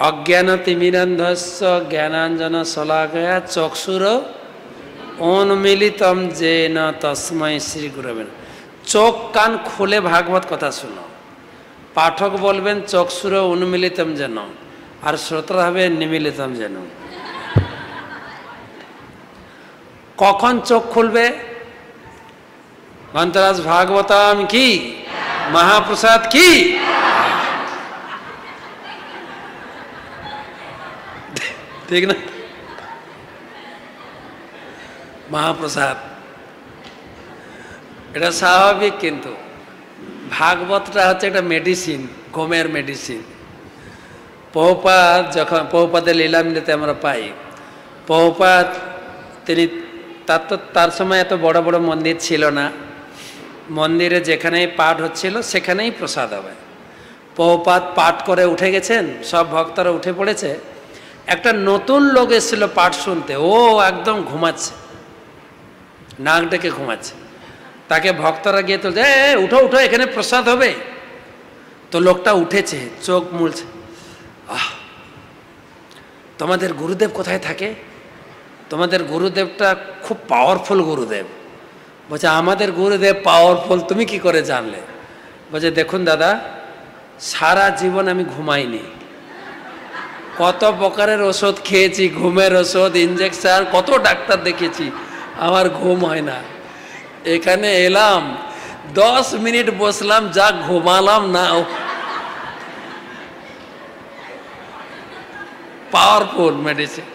অজ্ঞানতিমিরান্ধস্য জ্ঞানাঞ্জন শলাকয়া চক্ষুর উন্মিলিতম যেন তস্মৈ শ্রী গুরবে নমঃ। চোখ কান খুলে ভাগবত কথা শুনো। পাঠক বলবেন চক্ষুর উন্মিলিতম যেন, আর শ্রোতা হবে নিমিলিতম যেন। কখন চোখ খুলবে? মন্ত্রাজ ভাগবতম কি, মহাপ্রসাদ কি। ঠিক না? মহাপ্রসাদ এটা স্বাভাবিক, কিন্তু ভাগবতটা হচ্ছে একটা মেডিসিন, ঘুমের মেডিসিন। প্রভুপাদ যখন প্রভুপাদের লীলামৃতে আমরা পাই, প্রভুপাদ তিনি তার সময় এত বড় বড় মন্দির ছিল না, মন্দিরে যেখানেই পাঠ হচ্ছিল সেখানেই প্রসাদ হবে। প্রভুপাদ পাঠ করে উঠে গেছেন, সব ভক্তরা উঠে পড়েছে, একটা নতুন লোক এসেছিল পাঠ শুনতে, ও একদম ঘুমাচ্ছে, নাক ডেকে ঘুমাচ্ছে। তাকে ভক্তরা গিয়ে তুলছে, উঠো উঠো, এখানে প্রসাদ হবে। তো লোকটা উঠেছে, চোখ মুলছে, তোমাদের গুরুদেব কোথায় থাকে? তোমাদের গুরুদেবটা খুব পাওয়ারফুল গুরুদেব। বলছে, আমাদের গুরুদেব পাওয়ারফুল, তুমি কি করে জানলে? বলছে, দেখুন দাদা, সারা জীবন আমি ঘুমাইনি, কত প্রকারের ওষুধ খেয়েছি, ঘুমের ওষুধ, ইঞ্জেকশন, কত ডাক্তার দেখেছি, আমার ঘুম হয় না। এখানে এলাম, 10 মিনিট বসলাম, যা ঘুমালাম না, পাওয়ারফুল মেডিসিন।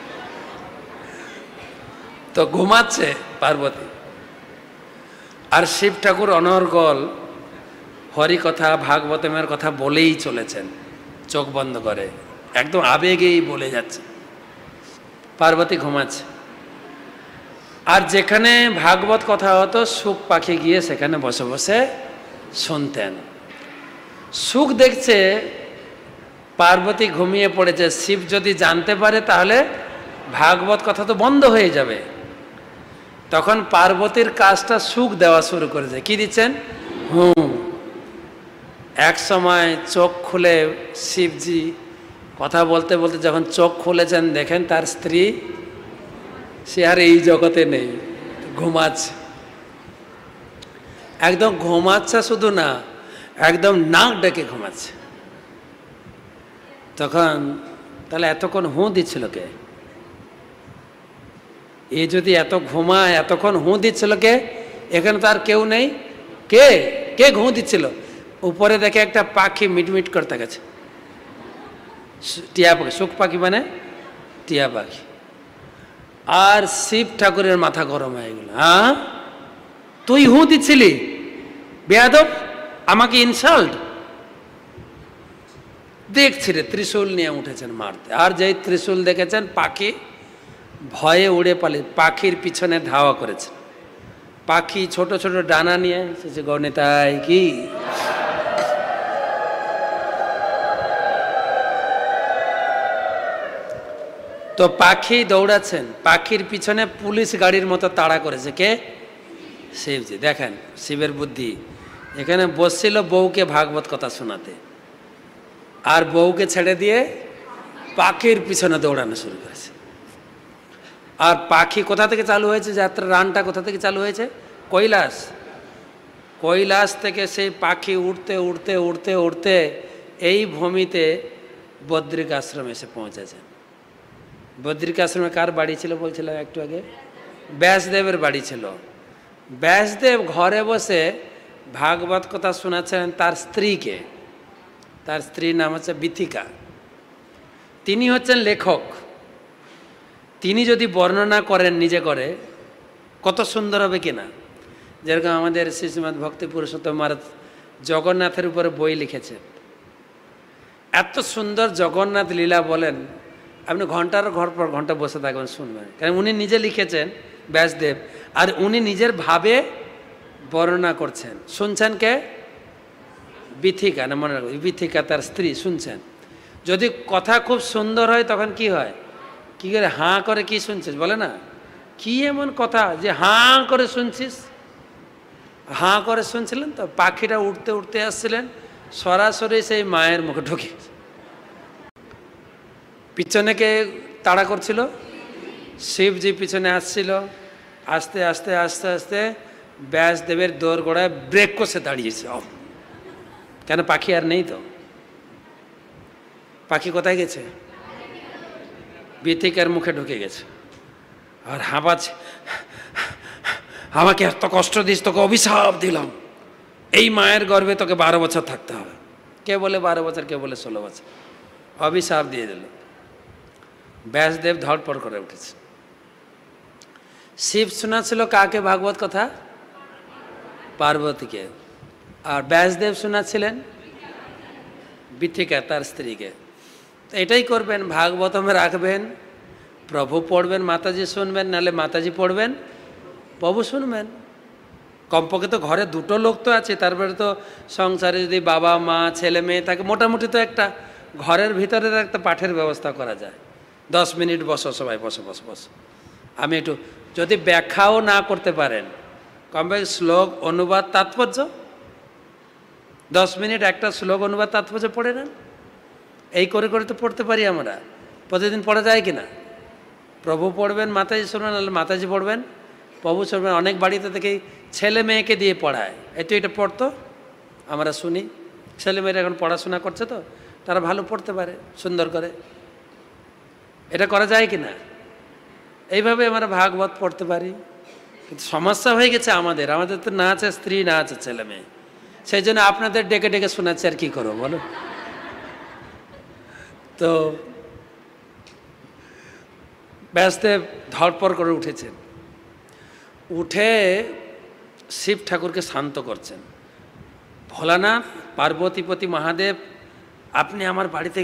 তো ঘুমাচ্ছে পার্বতী। আর শিব ঠাকুর অনর্গল হরিকথা ভাগবতমের কথা বলেই চলেছেন, চোখ বন্ধ করে, একদম আবেগেই বলে যাচ্ছে। পার্বতী ঘুমাচ্ছে। আর যেখানে ভাগবত কথা হতো, সুখ পাখি গিয়ে সেখানে বসে বসে শুনতেন। সুখ দেখছে পার্বতী ঘুমিয়ে পড়েছে, শিব যদি জানতে পারে তাহলে ভাগবত কথা তো বন্ধ হয়ে যাবে। তখন পার্বতীর কাজটা সুখ দেওয়া শুরু করেছে। কি দিচ্ছেন? এক সময় চোখ খুলে শিবজি কথা বলতে বলতে যখন চোখ খুলেছেন, দেখেন তার স্ত্রী সে আর এই জগতে নেই, ঘুমাচ্ছে। একদম ঘুমাচ্ছে, শুধু না, একদম নাক ডেকে ঘুমাচ্ছে। তখন তাহলে এতক্ষণ দিচ্ছিল কে? এ যদি এত ঘুমায়, এতক্ষণ দিচ্ছিল কে? এখানে তো আর কেউ নেই। কে কে দিচ্ছিল? উপরে দেখে একটা পাখি মিটমিট করতে গেছে, টিয়া পাখি, সুখ পাখি মানে টিয়া পাখি। আর শিব ঠাকুরের মাথা গরম হয়ে গেল। হ্যাঁ, তুই দিচ্ছিলি? বেয়াদব, আমাকে ইনসাল্ট। দেখছি রে, ত্রিশূল নিয়ে উঠেছেন মারতে। আর যেই ত্রিশূল দেখেছেন, পাখি ভয়ে উড়ে পালিয়ে পাখির পিছনে ধাওয়া করেছে। পাখি ছোট ছোট ডানা নিয়ে এসেছে, গণিতাই কি। তো পাখি দৌড়াচ্ছেন, পাখির পিছনে পুলিশ গাড়ির মতো তাড়া করেছে কে? শিবজি। দেখেন শিবের বুদ্ধি। এখানে বসছিল বউকে ভাগবত কথা শোনাতে, আর বউকে ছেড়ে দিয়ে পাখির পিছনে দৌড়ানো শুরু করেছে। আর পাখি কোথা থেকে চালু হয়েছে? যাত্রা রানটা কোথা থেকে চালু হয়েছে? কৈলাস। কৈলাস থেকে সেই পাখি উড়তে উড়তে উড়তে উড়তে এই ভূমিতে বদ্রিক আশ্রমে এসে পৌঁছেছে। বদ্রিক আশ্রমে কার বাড়ি ছিল বলছিলাম একটু আগে? ব্যাসদেবের বাড়ি ছিল। ব্যাসদেব ঘরে বসে ভাগবত কথা শোনাচ্ছেন তার স্ত্রীকে। তার স্ত্রীর নাম হচ্ছে বিথিকা। তিনি হচ্ছেন লেখক। তিনি যদি বর্ণনা করেন নিজে করে, কত সুন্দর হবে কিনা। যেরকম আমাদের শ্রীশ্রীমৎ ভক্তি পুরুষোত্তম মহারাজ জগন্নাথের উপরে বই লিখেছেন। এত সুন্দর জগন্নাথ লীলা বলেন, আপনি ঘন্টার ঘর পর ঘন্টা বসে থাকবেন শুনবেন। কারণ উনি নিজে লিখেছেন ব্যাসদেব, আর উনি নিজের ভাবে বর্ণনা করছেন। শুনছেন কে? বিথিকা, না মনে রাখবেন, বিথিকা তার স্ত্রী শুনছেন। যদি কথা খুব সুন্দর হয় তখন কি হয়? কি করে হাঁ করে কি শুনছিস বলে না? কি এমন কথা যে হাঁ করে শুনছিস? হাঁ করে শুনছিলেন তো। পাখিটা উঠতে উঠতে আসছিলেন, সরাসরি সেই মায়ের মুখে ঢুকে। পিছনে কে তাড়া করছিল? শিবজি পিছনে আসছিল। আস্তে আস্তে আস্তে আস্তে ব্যাসদেবের দোর গোড়ায় ব্রেক কষে দাঁড়িয়েছে। কেন? পাখি আর নেই তো। পাখি কোথায় গেছে? বিথিকার মুখে ঢুকে গেছে আর হাঁপাচ্ছে, আমাকে এত কষ্ট দিস, তোকে অভিশাপ দিলাম, এই মায়ের গর্ভে তোকে 12 বছর থাকতে হবে। কে বলে 12 বছর, কে বলে 16 বছর, অভিশাপ দিয়ে দিল। ব্যাসদেব ধড়পড় করে উঠেছে। শিব শোনাচ্ছিল কাকে ভাগবত কথা? পার্বতীকে। আর ব্যাসদেব শোনাচ্ছিলেন বিথিকা, তার স্ত্রীকে। এটাই করবেন, ভাগবতমে রাখবেন, প্রভু পড়বেন, মাতাজি শুনবেন, নাহলে মাতাজি পড়বেন, প্রভু শুনবেন। কমপক্ষে তো ঘরে 2টো লোক তো আছে, তারপরে তো সংসারে যদি বাবা মা ছেলে মেয়ে থাকে, মোটামুটি তো একটা ঘরের ভিতরে একটা পাঠের ব্যবস্থা করা যায়। 10 মিনিট বসো, সবাই বসো বসো বসো। আমি একটু, যদি ব্যাখ্যাও না করতে পারেন, কমপক্ষে শ্লোক অনুবাদ তাৎপর্য 10 মিনিট একটা শ্লোক অনুবাদ তাৎপর্য পড়ে নেন। এই করে করে তো পড়তে পারি আমরা। প্রতিদিন পড়া যায় কি না? প্রভু পড়বেন, মাতাজি শুনবেন, নাহলে মাতাজি পড়বেন, প্রভু শুনবেন। অনেক বাড়িতে থেকেই ছেলে মেয়েকে দিয়ে পড়ায়, একটু এটা পড়তো, আমরা শুনি। ছেলে মেয়েরা এখন পড়াশোনা করছে তো, তারা ভালো পড়তে পারে সুন্দর করে। এটা করা যায় কি না? এইভাবে আমরা ভাগবত পড়তে পারি। কিন্তু সমস্যা হয়ে গেছে আমাদের তো না আছে স্ত্রী, না আছে ছেলে মেয়ে, সেই জন্য আপনাদের ডেকে ডেকে শোনাচ্ছে। আর কি করবো বলো? তো ব্যাসদেব ধড়পড় করে উঠেছেন। উঠে শিব ঠাকুরকে শান্ত করছেন। ভোলানাথ, পার্বতীপতি মহাদেব, আপনি আমার বাড়িতে,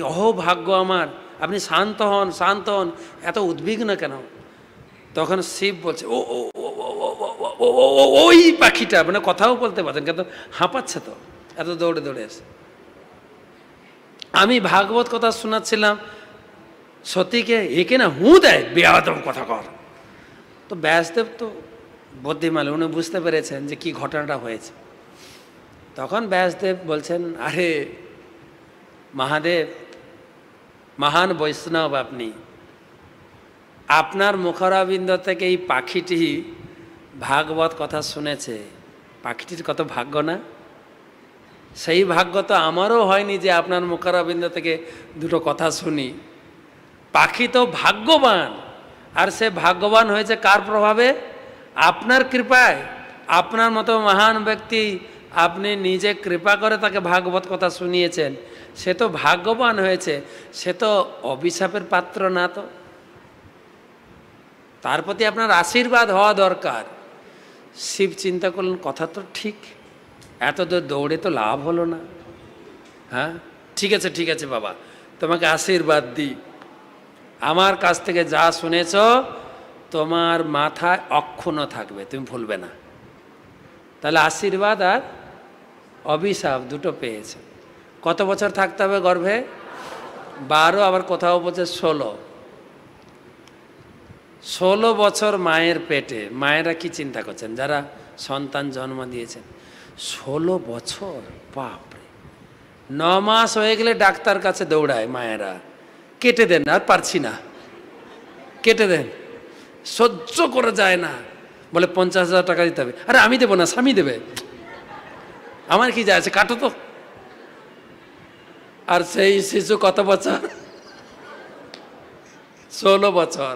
ভাগ্য আমার, আপনি শান্ত হন, শান্ত হন, এত উদ্বিগ্ন কেন? তখন শিব বলছে, ও ও ওই পাখিটা, মানে কথাও বলতে পারছেন কিন্তু হাঁপাচ্ছে তো, এত দৌড়ে দৌড়ে এসে। আমি ভাগবত কথা শোনাচ্ছিলাম সতীকে, একে না হু দেয়, বেয়াদব কথা কর। তো ব্যাসদেব তো বুদ্ধিমান, উনি বুঝতে পেরেছেন যে কি ঘটনাটা হয়েছে। তখন ব্যাসদেব বলছেন, আরে মহাদেব, মহান বৈষ্ণব আপনি, আপনার মুখরাবিন্দ থেকে এই পাখিটি ভাগবত কথা শুনেছে। পাখিটির কত ভাগ্য না? সেই ভাগ্য তো আমারও হয়নি যে আপনার মুখরাবিন্দ থেকে 2টো কথা শুনি। পাখি তো ভাগ্যবান, আর সে ভাগ্যবান হয়েছে কার প্রভাবে? আপনার কৃপায়। আপনার মতো মহান ব্যক্তি, আপনি নিজে কৃপা করে তাকে ভাগবত কথা শুনিয়েছেন, সে তো ভাগ্যবান হয়েছে, সে তো অভিশাপের পাত্র না। তো তার প্রতি আপনার আশীর্বাদ হওয়া দরকার। শিব চিন্তা করলেন, কথা তো ঠিক, এত দূর দৌড়ে তো লাভ হলো না। হ্যাঁ, ঠিক আছে ঠিক আছে বাবা, তোমাকে আশীর্বাদ দিই, আমার কাছ থেকে যা শুনেছ তোমার মাথায় অক্ষুণ্ণ থাকবে, তুমি ভুলবে না। তাহলে আশীর্বাদ আর অভিশাপ 2টো পেয়েছে। কত বছর থাকতে হবে গর্ভে? 12, আবার কোথাও বলছে 16 বছর মায়ের পেটে। মায়েরা কি চিন্তা করছেন যারা সন্তান জন্ম দিয়েছেন? 16 বছর, বাপরে। 9 মাস হয়ে গেলে ডাক্তার কাছে দৌড়ায় মায়েরা, কেটে দেন, আর পারছি না, কেটে দেন, সহ্য করা যায় না, বলে 50,000 টাকা দিতে হবে। আরে আমি দেবো না, স্বামী দেবে, আমার কি যায় আছে, কাটো তো। আর সেই শিশু কত বছর? 16 বছর।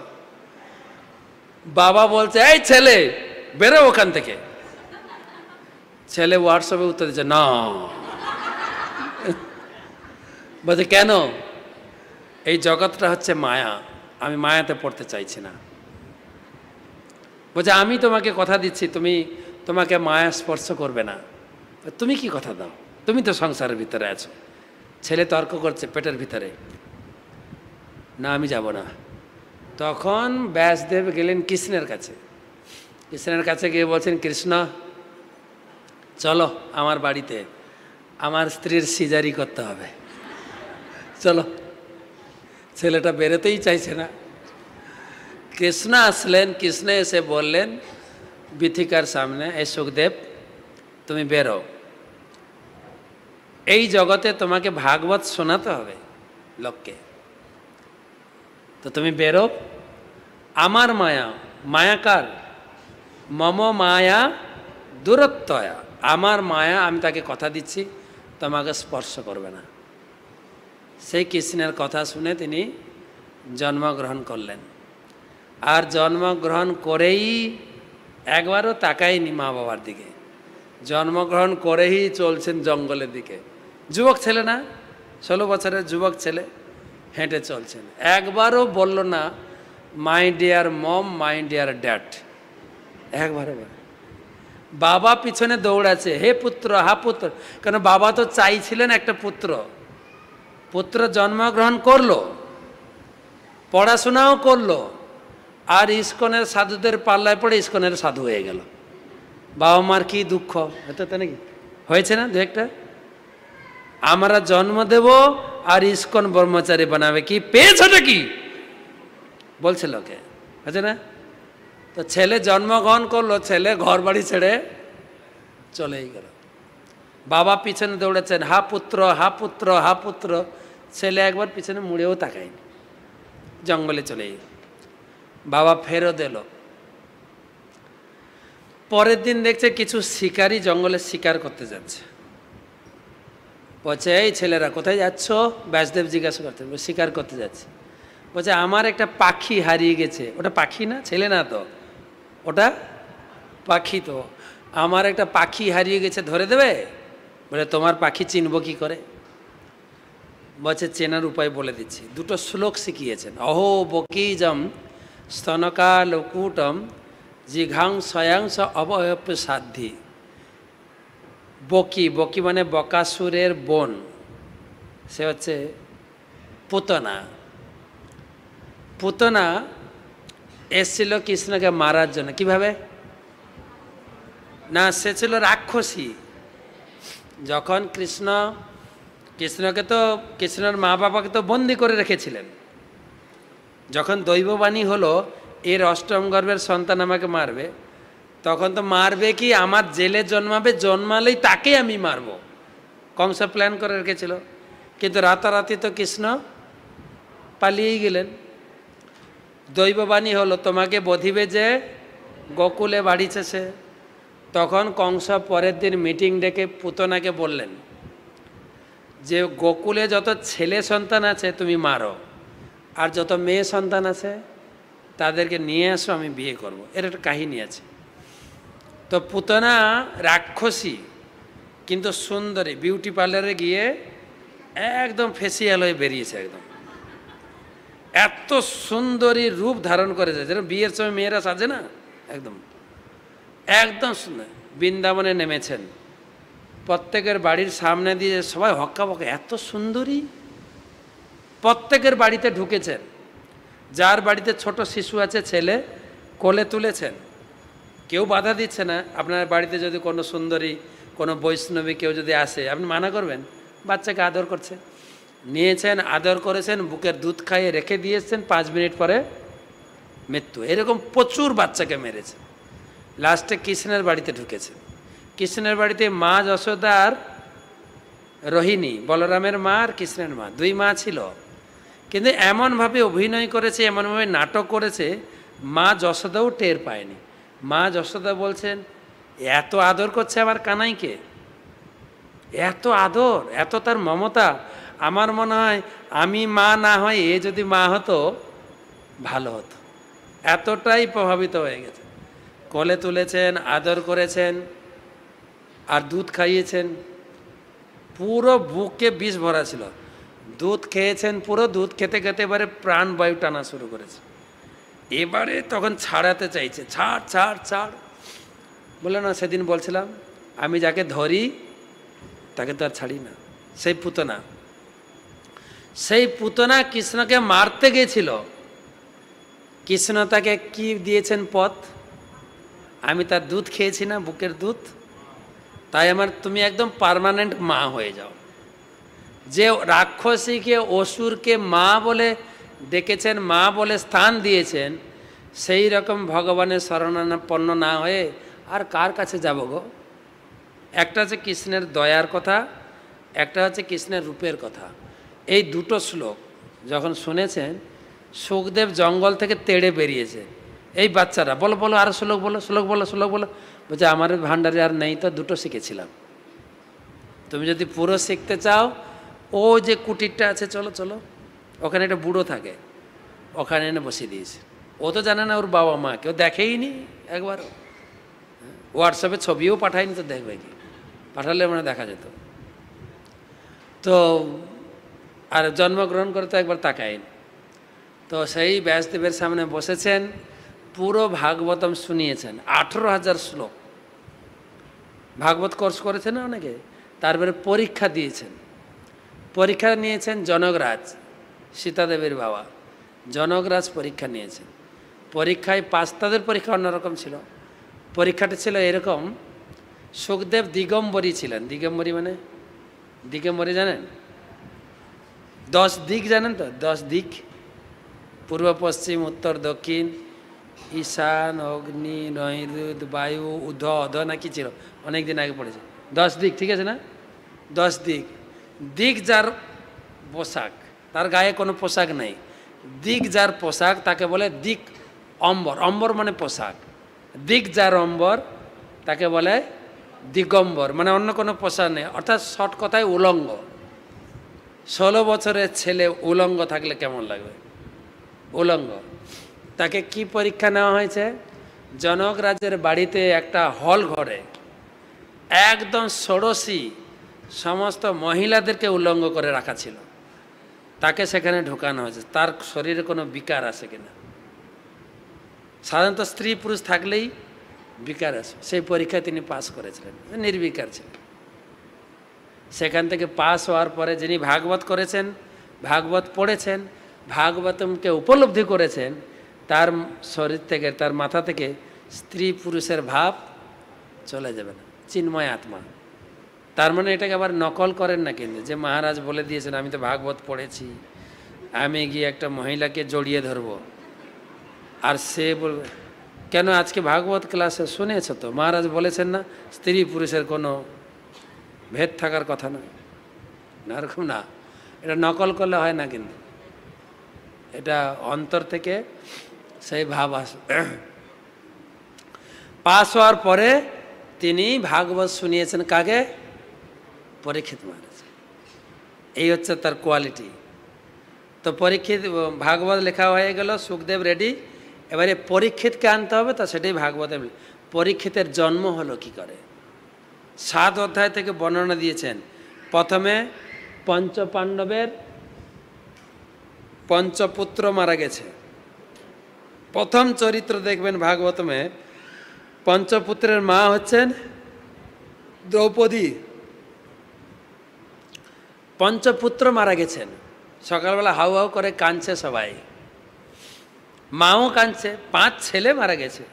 বাবা বলছে, এই ছেলে বেরো ওখান থেকে। ছেলে হোয়াটসঅ্যাপে উত্তর দিচ্ছে, না। বলছে কেন? এই জগৎটা হচ্ছে মায়া, আমি মায়াতে পড়তে চাইছি না। বলছে আমি তোমাকে কথা দিচ্ছি, তোমাকে মায়া স্পর্শ করবে না। তুমি কি কথা দাও? তুমি তো সংসারের ভিতরে আছো। ছেলে তর্ক করছে পেটের ভিতরে, না আমি যাব না। তখন ব্যাসদেব গেলেন কৃষ্ণের কাছে। কৃষ্ণের কাছে গিয়ে বলছেন, কৃষ্ণ চলো আমার বাড়িতে, আমার স্ত্রীর সিজারি করতে হবে, চলো। ছেলেটা বেরোতেই চাইছে না। কৃষ্ণ আসলেন। কৃষ্ণ এসে বললেন বিথিকার সামনে, এই সুখদেব তুমি বেরো, এই জগতে তোমাকে ভাগবত শোনাতে হবে লোককে। তো তুমি বেরো, আমার মায়া, মায়াকার, মম মায়া দূরত্বয়া, আমার মায়া, আমি তাকে কথা দিচ্ছি তোমাকে স্পর্শ করবে না। সেই কৃষ্ণের কথা শুনে তিনি জন্মগ্রহণ করলেন। আর জন্মগ্রহণ করেই একবারও তাকায়নি মা বাবার দিকে, জন্মগ্রহণ করেই চলছেন জঙ্গলের দিকে। যুবক ছেলে না, 16 বছরের যুবক ছেলে, হেঁটে চলছেন। একবারও বলল না my dear mom, my dear dad, একবারও বলে। বাবা পিছনে দৌড়াচ্ছে, হে পুত্র, হা পুত্র, কেন বাবা তো চাইছিলেন একটা পুত্র। পুত্র জন্মগ্রহণ করলো, পড়াশোনাও করলো, আর ইস্কনের সাধুদের পাল্লায় পড়ে ইস্কনের সাধু হয়ে গেল। বাবা মার কি দুঃখ, এত তো নাকি হয়েছে না দু একটা? আমরা জন্ম দেব আর ইস্কন ব্রহ্মচারী বানাবে, কি পেয়েছটা কি বলছে লোকে, আছে না? তো ছেলে জন্মগ্রহণ করলো, ছেলে ঘর বাড়ি ছেড়ে চলেই গেল। বাবা পিছনে দৌড়েছেন, হা পুত্র, হা পুত্র, হা পুত্র। ছেলে একবার পিছনে মুড়েও তাকায়নি, জঙ্গলে চলে গেল। বাবা ফেরত এলো। পরের দিন দেখছে কিছু শিকারী জঙ্গলে শিকার করতে যাচ্ছে। বলছে, এই ছেলেরা কোথায় যাচ্ছ? ব্যাসদেব জিজ্ঞাসা করতে, শিকার করতে যাচ্ছে। বলছে, আমার একটা পাখি হারিয়ে গেছে। ওটা পাখি না, ছেলে না তো, ওটা পাখি। তো আমার একটা পাখি হারিয়ে গেছে, ধরে দেবে? বলে, তোমার পাখি চিনব কি করে? বলছে, চেনার উপায় বলে দিচ্ছি। দুটো শ্লোক শিখিয়েছেন। অহো বকিজম স্তনকালকূটম জিঘাং স্বয়াংস অবয়প্য সাধ্যি। বকি, বকি মানে বকাসুরের বোন, সে হচ্ছে পুতনা। পুতনা এসেছিল কৃষ্ণকে মারার জন্য। কিভাবে না, সে ছিল রাক্ষসী। যখন কৃষ্ণকে তো, কৃষ্ণের মা বাবাকে তো বন্দি করে রেখেছিলেন। যখন দৈববাণী হলো এর অষ্টম গর্ভের সন্তান আমাকে মারবে, তখন তো মারবে কি, আমার জেলে জন্মাবে, জন্মালেই তাকে আমি মারব, কংস প্ল্যান করে রেখেছিল। কিন্তু রাতারাতি তো কৃষ্ণ পালিয়েই গেলেন। দৈববাণী হলো তোমাকে বধিবে যে গোকুলে বাড়িছে সে। তখন কংস পরের দিন মিটিং ডেকে পুতনাকে বললেন যে গোকুলে যত ছেলে সন্তান আছে তুমি মারো, আর যত মেয়ে সন্তান আছে তাদেরকে নিয়ে আসো, আমি বিয়ে করব। এর একটা কাহিনী আছে। তো পুতনা রাক্ষসী কিন্তু সুন্দরী, বিউটি পার্লারে গিয়ে একদম ফেসিয়াল হয়ে বেরিয়েছে, একদম এত সুন্দরী রূপ ধারণ করেছে, যেন বিয়ের সময় মেয়েরা সাজে না, একদম একদম সুন্দর। বৃন্দাবনে নেমেছেন, প্রত্যেকের বাড়ির সামনে দিয়ে সবাই হক্কা বক্কা, এত সুন্দরী। প্রত্যেকের বাড়িতে ঢুকেছেন, যার বাড়িতে ছোট শিশু আছে ছেলে, কোলে তুলেছেন, কেউ বাধা দিচ্ছে না। আপনার বাড়িতে যদি কোনো সুন্দরী, কোনো বৈষ্ণবী কেউ যদি আসে, আপনি মানা করবেন? বাচ্চাকে আদর করছে, নিয়েছেন, আদর করেছেন, বুকের দুধ খাইয়ে রেখে দিয়েছেন, 5 মিনিট পরে মৃত্যু। এরকম প্রচুর বাচ্চাকে মেরেছে। লাস্টে কৃষ্ণের বাড়িতে ঢুকেছে। কৃষ্ণের বাড়িতে মা যশোদা আর রোহিণী, বলরামের মা আর কৃষ্ণের মা, 2 মা ছিল। কিন্তু এমনভাবে অভিনয় করেছে, এমনভাবে নাটক করেছে, মা যশোদাও টের পায়নি। মা যশোদা বলছেন, এত আদর করছে আমার কানাইকে, এত আদর, এত তার মমতা, আমার মনে হয় আমি মা না হয় এ যদি মা হতো ভালো হতো। এতটাই প্রভাবিত হয়ে গেছে। কোলে তুলেছেন, আদর করেছেন, আর দুধ খাইয়েছেন। পুরো বুকে বিষ ভরা ছিল, দুধ খেয়েছেন পুরো। দুধ খেতে খেতে এবারে প্রাণবায়ু টানা শুরু করেছে। এবারে তখন ছাড়াতে চাইছে, ছাড় ছাড় ছাড়। বলে, না, সেদিন বলছিলাম আমি যাকে ধরি তাকে তো আর ছাড়ি না। সেই পুতনা কৃষ্ণকে মারতে গেছিল। কৃষ্ণ তাকে কি দিয়েছেন পথ? আমি তার দুধ খেয়েছি না, বুকের দুধ, তাই তুমি একদম পার্মানেন্ট মা হয়ে যাও। যে রাক্ষসীকে, অসুরকে মা বলে ডেকেছেন, মা বলে স্থান দিয়েছেন, সেই রকম ভগবানের শরণাপন্ন না হয়ে আর কার কাছে যাব গো? একটা হচ্ছে কৃষ্ণের দয়ার কথা, একটা হচ্ছে কৃষ্ণের রূপের কথা। এই দুটো শ্লোক যখন শুনেছেন সুখদেব জঙ্গল থেকে তেড়ে বেরিয়েছে, এই বাচ্চারা বলো বলো আরো শ্লোক বলো, শ্লোক বলো, শ্লোক বলো। বলছে আমার ভান্ডারে আর নেই তো, দুটো শিখেছিলাম। তুমি যদি পুরো শিখতে চাও, ও যে কুটিরটা আছে, চলো চলো, ওখানে একটা বুড়ো থাকে, ওখানে এনে বসিয়ে দিয়েছে। ও তো জানে না ওর বাবা মা, কেউ দেখেই নি একবার, হোয়াটসঅ্যাপে ছবিও পাঠায়নি, তো দেখবে কি, পাঠালে মানে দেখা যেত। তো আর জন্মগ্রহণ করে তো একবার তাকায়নি। তো সেই ব্যাসদেবের সামনে বসেছেন, পুরো ভাগবতম শুনিয়েছেন, 18,000 শ্লোক। ভাগবত কোর্স করেছেন না অনেকে, তারপরে পরীক্ষা দিয়েছেন। পরীক্ষা নিয়েছেন জনকরাজ, সীতাদেবীর বাবা জনকরাজ পরীক্ষা নিয়েছেন। পরীক্ষায় পাস, তাদের পরীক্ষা অন্যরকম ছিল। পরীক্ষাটা ছিল এরকম, সুখদেব দিগম্বরী ছিলেন। দিগম্বরী মানে, দিগম্বরী জানেন? 10 দিক জানেন তো? 10 দিক, পূর্ব পশ্চিম উত্তর দক্ষিণ, ঈশান অগ্নি নৈরুত বায়ু উধ অধ না কি ছিল, অনেক দিন আগে পড়েছে। 10 দিক, ঠিক আছে না? 10 দিক। দিক যার পোশাক, তার গায়ে কোনো পোশাক নেই, দিক যার পোশাক তাকে বলে দিক অম্বর। অম্বর মানে পোশাক। দিক যার অম্বর তাকে বলে দিগম্বর, মানে অন্য কোনো পোশাক নেই, অর্থাৎ শর্ট কথায় উলঙ্গ। 16 বছরের ছেলে উলঙ্গ থাকলে কেমন লাগবে? উলঙ্গ। তাকে কি পরীক্ষা নেওয়া হয়েছে? জনক রাজের বাড়িতে একটা হল ঘরে একদম ষোড়শী সমস্ত মহিলাদেরকে উলঙ্গ করে রাখা ছিল। তাকে সেখানে ঢোকানো হয়েছে, তার শরীরে কোনো বিকার আছে কিনা। সাধারণত স্ত্রী পুরুষ থাকলেই বিকার আছে, সেই পরীক্ষায় তিনি পাস করেছিলেন, নির্বিকার ছিলেন। সেখান থেকে পাস হওয়ার পরে যিনি ভাগবত করেছেন, ভাগবত পড়েছেন, ভাগবতমকে উপলব্ধি করেছেন, তার শরীর থেকে, তার মাথা থেকে স্ত্রী পুরুষের ভাব চলে যাবে না, চিন্ময় আত্মা। তার মানে এটাকে আবার নকল করেন না কিন্তু, যে মহারাজ বলে দিয়েছেন আমি তো ভাগবত পড়েছি, আমি গিয়ে একটা মহিলাকে জড়িয়ে ধরবো, আর সে বলবে কেন আজকে ভাগবত ক্লাসে শুনেছ তো মহারাজ বলেছেন না স্ত্রী পুরুষের কোনো ভেদ থাকার কথা না। না, এরকম না, এটা নকল করলে হয় না কিন্তু, এটা অন্তর থেকে সেই ভাব আসে। পাস হওয়ার পরে তিনি ভাগবত শুনিয়েছেন কাকে? পরীক্ষিত মহারাজ। এই হচ্ছে তার কোয়ালিটি। তো পরীক্ষিত, ভাগবত লেখা হয়ে গেল, সুখদেব রেডি, এবারে পরীক্ষিতকে আনতে হবে, তো সেটাই ভাগবতে। পরীক্ষিতের জন্ম হলো কি করে? 7 অধ্যায় থেকে বর্ণনা দিয়েছেন। প্রথমে পঞ্চপাণ্ডবের পঞ্চপুত্র মারা গেছে। প্রথম চরিত্র দেখবেন ভাগবতমে, পঞ্চপুত্রের মা হচ্ছেন দ্রৌপদী। পঞ্চপুত্র মারা গেছেন, সকালবেলা হাউ হাউ করে কাঁদছে সবাই, মাও কাঁদছে। 5 ছেলে মারা গেছে।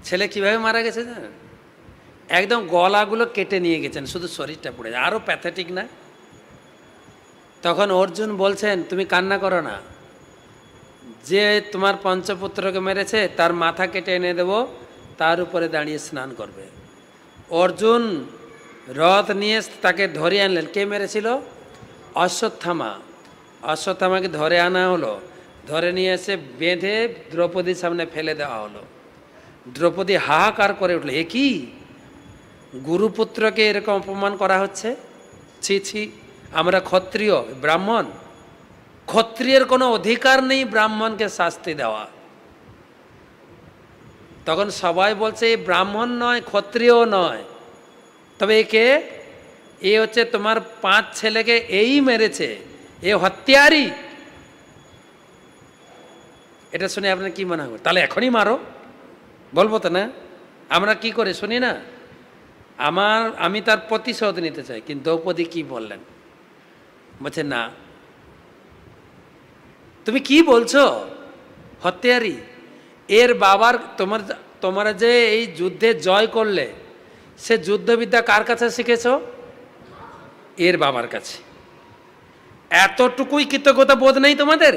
ছেলে কিভাবে মারা গেছে জানেন? একদম গলাগুলো কেটে নিয়ে গেছেন, শুধু শরীরটা পড়ে যায়। আরও প্যাথেটিক না? তখন অর্জুন বলছেন তুমি কান্না করো না, যে তোমার পঞ্চপুত্রকে মেরেছে তার মাথা কেটে এনে দেব, তার উপরে দাঁড়িয়ে স্নান করবে। অর্জুন রথ নিয়ে তাকে ধরে আনলেন। কে মেরেছিল? অশ্বত্থামা। অশ্বত্থামাকে ধরে আনা হলো, ধরে নিয়ে এসে বেঁধে দ্রৌপদীর সামনে ফেলে দেওয়া হলো। দ্রৌপদী হাহাকার করে উঠল, এ কি, গুরুপুত্রকে এরকম অপমান করা হচ্ছে, ছি ছি, আমরা ক্ষত্রিয়, ব্রাহ্মণ, ক্ষত্রিয়ের কোনো অধিকার নেই ব্রাহ্মণকে শাস্তি দেওয়া। তখন সবাই বলছে এই ব্রাহ্মণ নয়, ক্ষত্রিয় নয়, তবে একে, এ হচ্ছে তোমার 5 ছেলেকে এই মেরেছে, এ হত্যারি। এটা শুনে আপনার কি মনে হবে? তাহলে এখনই মারো, বলবো তো না? আমরা কি করে শুনি না, আমি তার প্রতিশোধ নিতে চাই। কিন্তু দ্রৌপদী কি বললেন? বলছে না, তুমি কি বলছো, হত্যারি? এর বাবার, তোমরা যে এই যুদ্ধে জয় করলে, সে যুদ্ধবিদ্যা কার কাছে শিখেছ? এর বাবার কাছে। এতটুকুই কৃতজ্ঞতা বোধ নেই তোমাদের?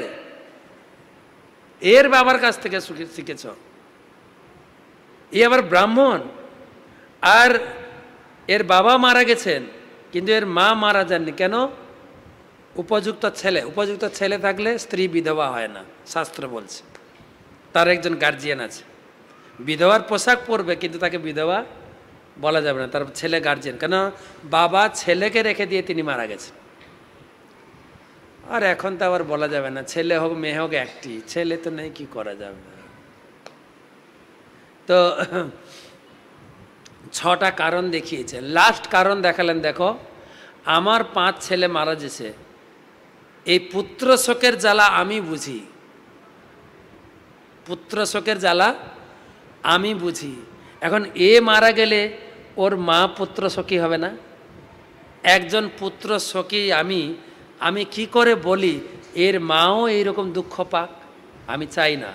এর বাবার কাছ থেকে শিখেছ। এ আবার ব্রাহ্মণ, আর এর বাবা মারা গেছেন, কিন্তু এর মা মারা যাননি। কেন? উপযুক্ত ছেলে থাকলে স্ত্রী বিধবা হয় না, শাস্ত্র বলছে। তার একজন গার্জিয়ান আছে, বিধবার পোশাক পরবে কিন্তু তাকে বিধবা বলা যাবে না, তার ছেলে গার্জিয়ান। কেন? বাবা ছেলেকে রেখে দিয়ে তিনি মারা গেছেন। আর এখন তো আবার বলা যাবে না, ছেলে হোক মেয়ে হোক একটি, ছেলে তো নেই, কি করা যাবে। তো 6টা কারণ দেখিয়েছে, লাস্ট কারণ দেখালেন, দেখো আমার 5 ছেলে মারা গেছে, এই পুত্র শোকের জ্বালা আমি বুঝি, পুত্র শোকের জ্বালা আমি বুঝি। এখন এ মারা গেলে ওর মা পুত্র শোকী হবে না? একজন পুত্র শোকী আমি কি করে বলি এর মাও এইরকম দুঃখ পাক? আমি চাই না,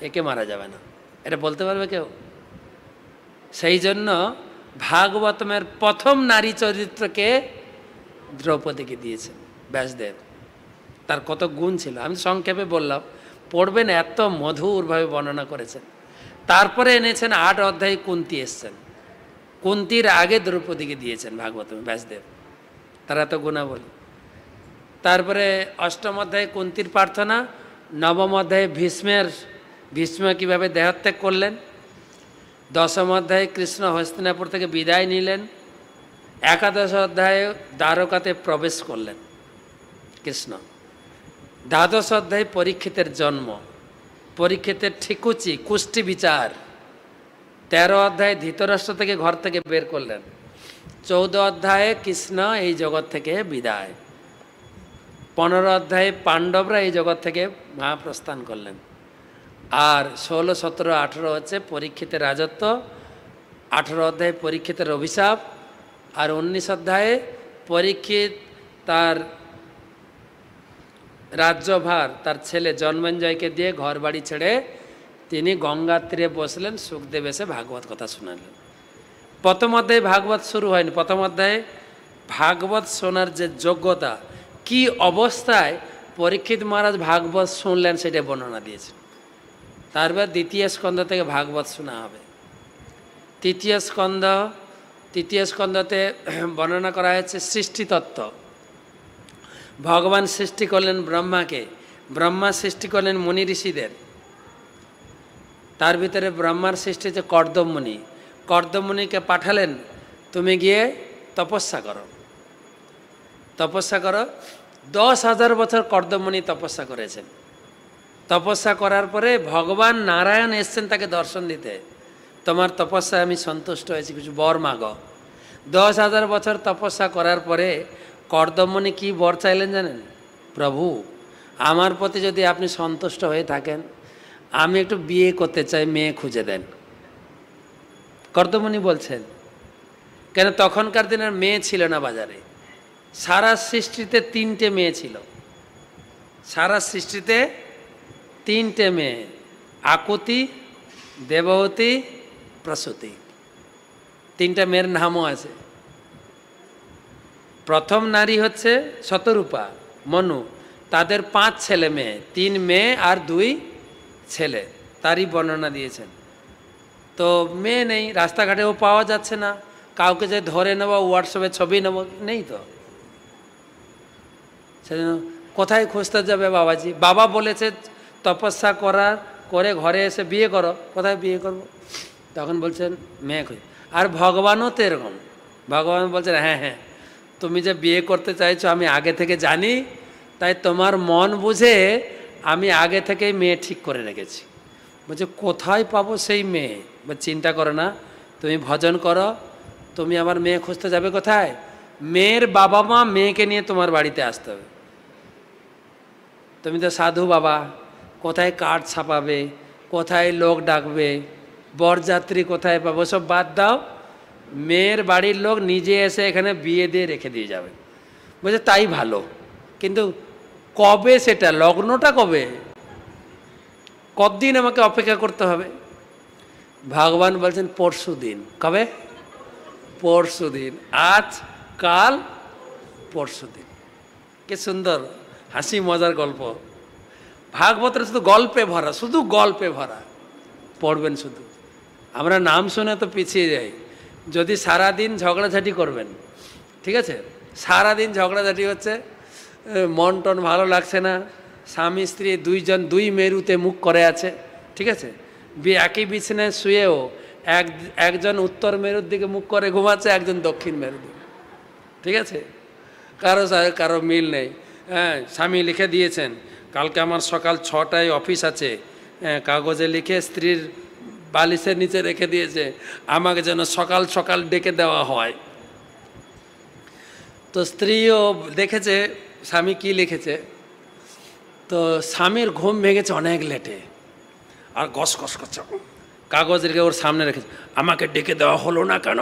একে মারা যাবে না, এটা বলতে পারবে কেউ? সেই জন্য ভাগবতমের প্রথম নারী চরিত্রকে দ্রৌপদীকে দিয়েছেন ব্যাসদেব। তার কত গুণ ছিল আমি সংক্ষেপে বললাম, পড়বেন, এত মধুরভাবে বর্ণনা করেছেন। তারপরে এনেছেন 8 অধ্যায়ে কুন্তী এসছেন, কুন্তীর আগে দ্রৌপদীকে দিয়েছেন ভাগবতমে ব্যাসদেব, তারা তো গুণাবলী। তারপরে 8ম অধ্যায়ে কুন্তীর প্রার্থনা, 9ম অধ্যায়ে ভীষ্ম কীভাবে দেহত্যাগ করলেন, 10ম অধ্যায়ে কৃষ্ণ হস্তিনাপুর থেকে বিদায় নিলেন, 11 অধ্যায়ে দ্বারকাতে প্রবেশ করলেন কৃষ্ণ, 12 অধ্যায়ে পরীক্ষিতের জন্ম, পরীক্ষিতের ঠিকুচি কুষ্টি বিচার, 13 অধ্যায়ে ধৃতরাষ্ট্র থেকে ঘর থেকে বের করলেন, 14 অধ্যায়ে কৃষ্ণ এই জগৎ থেকে বিদায়, 15 অধ্যায়ে পাণ্ডবরা এই জগৎ থেকে মহাপ্রস্থান করলেন, আর 16, 17, 18 হচ্ছে পরীক্ষিতের রাজত্ব, 18 অধ্যায়ে পরীক্ষিতের অভিশাপ, আর 19 অধ্যায়ে পরীক্ষিত তার রাজ্যভার তার ছেলে জন্মেঞ্জয়কে দিয়ে ঘর বাড়ি ছেড়ে তিনি গঙ্গার তীরে বসলেন, সুখদেব এসে ভাগবত কথা শোনালেন। প্রথম অধ্যায়ে ভাগবত শুরু হয়নি, প্রথম অধ্যায়ে ভাগবত শোনার যে যোগ্যতা, কি অবস্থায় পরীক্ষিত মহারাজ ভাগবত শুনলেন সেটা বর্ণনা দিয়েছেন। তারপর 2য় স্কন্ধ থেকে ভাগবত শোনা হবে। 3য় স্কন্ধতে বর্ণনা করা হয়েছে সৃষ্টিতত্ত্ব। ভগবান সৃষ্টি করলেন ব্রহ্মাকে, ব্রহ্মা সৃষ্টি করলেন মুনি ঋষিদের, তার ভিতরে ব্রহ্মার সৃষ্টি হচ্ছে কর্দমমুনি, কর্দমমুনিকে পাঠালেন তুমি গিয়ে তপস্যা করো, 10,000 বছর কর্দমমুনি তপস্যা করেছেন। তপস্যা করার পরে ভগবান নারায়ণ এসছেন তাকে দর্শন দিতে, তোমার তপস্যায় আমি সন্তুষ্ট হয়েছি, কিছু বর মাগো। 10,000 বছর তপস্যা করার পরে কর্দমমুনি কি বর চাইলেন জানেন? প্রভু আমার প্রতি যদি আপনি সন্তুষ্ট হয়ে থাকেন, আমি একটু বিয়ে করতে চাই, মেয়ে খুঁজে দেন। কর্দমমুনি বলছেন, কেন তখনকার দিনের মেয়ে ছিল না বাজারে, সারা সৃষ্টিতে 3টে মেয়ে ছিল, সারা সৃষ্টিতে 3টে মেয়ে, আকুতি, দেবহূতি, প্রসূতি, 3টা মেয়ের নামও আছে। প্রথম নারী হচ্ছে শতরূপা, মনু, তাদের 5 ছেলে মেয়ে, 3 মেয়ে আর 2 ছেলে, তারই বর্ণনা দিয়েছেন। তো মেয়ে নেই, রাস্তাঘাটেও পাওয়া যাচ্ছে না, কাউকে যে ধরে নেবো, হোয়াটসঅ্যাপে ছবি নেবো, নেই তো, সেজন্য কোথায় খুঁজতে যাবে বাবাজি? বাবা বলেছে তপস্যা করে ঘরে এসে বিয়ে করো, কোথায় বিয়ে করব? তখন বলছেন মেয়ে খুঁজ। আর ভগবানও তো এরকম, ভগবান বলছেন হ্যাঁ তুমি যে বিয়ে করতে চাইছো আমি আগে থেকে জানি, তাই তোমার মন বুঝে আমি আগে থেকেই মেয়ে ঠিক করে রেখেছি। বলছে কোথায় পাবো সেই মেয়ে? চিন্তা করো না, তুমি ভজন করো, তুমি আমার মেয়ে খুঁজতে যাবে কোথায়? মেয়ের বাবা মা মেয়েকে নিয়ে তোমার বাড়িতে আসতে হবে। তুমি তো সাধু বাবা, কোথায় কার্ড ছাপাবে, কোথায় লোক ডাকবে, বরযাত্রী কোথায় পাবো, সব বাদ দাও, মেয়ের বাড়ির লোক নিজে এসে এখানে বিয়ে দিয়ে রেখে দিয়ে যাবে। বলছে তাই ভালো, কিন্তু কবে সেটা, লগ্নটা কবে, কতদিন আমাকে অপেক্ষা করতে হবে? ভগবান বলছেন পরশু দিন। কবে? পরশু দিন, আজ কাল পরশু দিন। কি সুন্দর হাসি মজার গল্প। ভাগবতের শুধু গল্পে ভরা, শুধু গল্পে ভরা, পড়বেন শুধু। আমরা নাম শুনে তো পিছিয়ে যাই। যদি সারাদিন ঝগড়াঝাটি করবেন, ঠিক আছে, সারাদিন ঝগড়াঝাটি হচ্ছে, মন টন ভালো লাগছে না, স্বামী স্ত্রী দুইজন দুই মেরুতে মুখ করে আছে, ঠিক আছে, একই বিছানায় শুয়েও একজন উত্তর মেরুর দিকে মুখ করে ঘুমাচ্ছে, একজন দক্ষিণ মেরুর দিকে, ঠিক আছে, কারো মিল নেই। হ্যাঁ, স্বামী লিখে দিয়েছেন কালকে আমার সকাল 6টায় অফিস আছে, হ্যাঁ, কাগজে লিখে স্ত্রীর বালিশের নিচে রেখে দিয়েছে, আমাকে যেন সকাল সকাল ডেকে দেওয়া হয়। তো স্ত্রীও দেখেছে স্বামী কি লিখেছে, তো স্বামীর ঘুম ভেঙেছে অনেক লেটে, আর গস গস করছে, কাগজ রেখে ওর সামনে রেখেছে, আমাকে ডেকে দেওয়া হলো না কেন,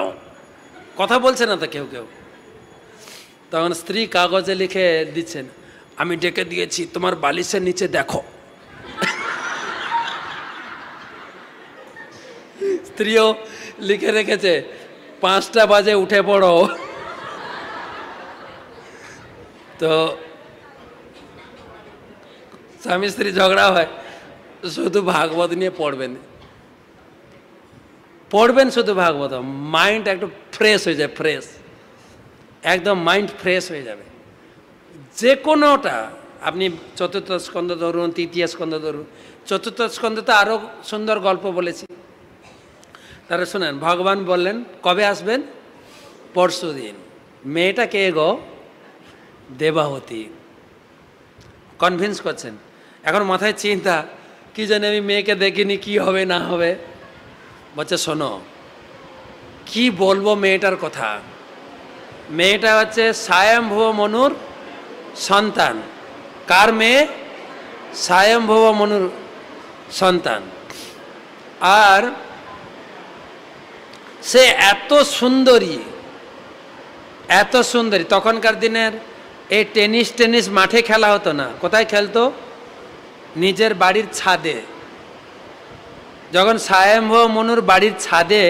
কথা বলছে না তো কেউ কেউ। তখন স্ত্রী কাগজে লিখে দিচ্ছেন, আমি ডেকে দিয়েছি, তোমার বালিশের নিচে দেখো। স্ত্রীও লিখে রেখেছে 5টা বাজে উঠে পড়ো। তো স্বামী স্ত্রী ঝগড়া হয়, শুধু ভাগবত নিয়ে পড়বেন শুধু ভাগবত, মাইন্ড একটু ফ্রেশ হয়ে যায়, ফ্রেশ একদম মাইন্ড ফ্রেশ হয়ে যাবে। যে কোনোটা আপনি চতুর্থ স্কন্ধ ধরুন, তৃতীয় স্কন্ধ ধরুন, চতুর্থ স্কন্ধে তো আরও সুন্দর গল্প বলেছি। তারা শোনেন, ভগবান বললেন কবে আসবেন, পরশু দিন। মেয়েটা কে গো, দেবাহতী। কনভিন্স করছেন, এখন মাথায় চিন্তা কি জানি আমি মেয়েকে দেখিনি, কি হবে না হবে। বলছে শোনো কি বলবো মেয়েটার কথা, মেয়েটা হচ্ছে স্বয়ম্ভুব মনুর সন্তান। কার মেয়ে, স্বয়ম্ভুব মনুর সন্তান। আর সে এত সুন্দরী, এত সুন্দরী। তখনকার দিনের এই টেনিস মাঠে খেলা হতো না, কোথায় খেলতো, নিজের বাড়ির ছাদে। যখন স্বয়ম্ভুব মনুর বাড়ির ছাদে